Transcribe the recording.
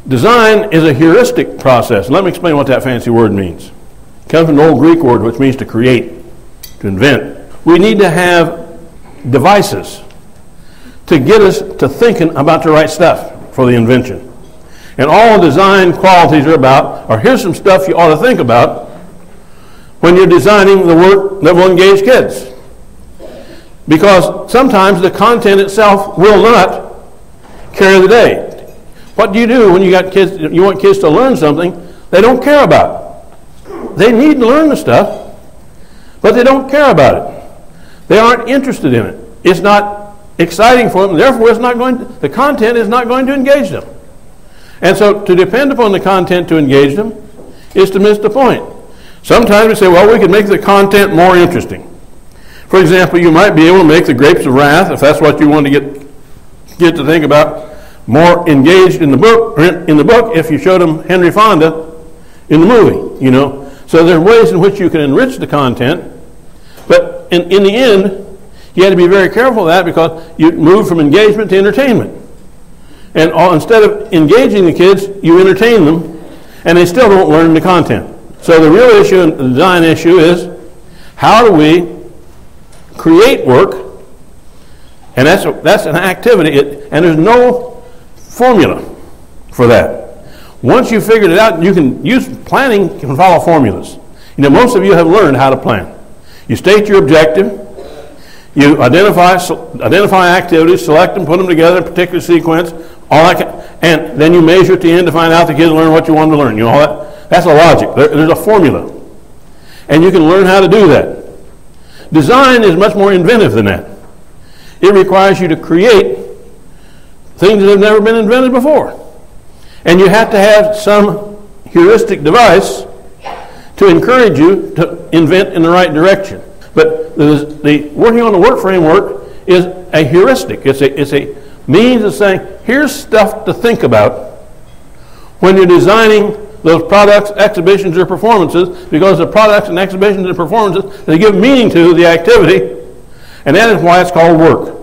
Design is a heuristic process. Let me explain what that fancy word means. It comes from an old Greek word which means to create, to invent. We need to have devices to get us to thinking about the right stuff for the invention. And all design qualities are about, or here's some stuff you ought to think about when you're designing the work that will engage kids. Because sometimes the content itself will not carry the day. What do you do when you got kids, you want kids to learn something they don't care about? They need to learn the stuff, but they don't care about it. They aren't interested in it. It's not exciting for them, therefore it's not going to, the content is not going to engage them. And so to depend upon the content to engage them is to miss the point. Sometimes we say, well, we can make the content more interesting. For example, you might be able to make the grapes of wrath, if that's what you want to get to think about, more engaged in the book, if you showed them Henry Fonda in the movie, you know. So there are ways in which you can enrich the content, but in the end, you have to be very careful of that because you move from engagement to entertainment. And instead of engaging the kids, you entertain them, and they still don't learn the content. So the real issue, and the design issue, is how do we create work? And that's an activity, and there's no formula for that. Once you've figured it out, you can use planning, can follow formulas. You know, most of you have learned how to plan. You state your objective, you identify activities, select them, put them together in a particular sequence, all that, and then you measure at the end to find out the kids learn what you want them to learn. You know, all that. That's a logic. There's a formula. And you can learn how to do that. Design is much more inventive than that. It requires you to create things that have never been invented before. And you have to have some heuristic device to encourage you to invent in the right direction. But the working on the work framework is a heuristic. It's a means of saying, here's stuff to think about when you're designing those products, exhibitions, or performances, because the products and exhibitions and performances, they give meaning to the activity, and that is why it's called work.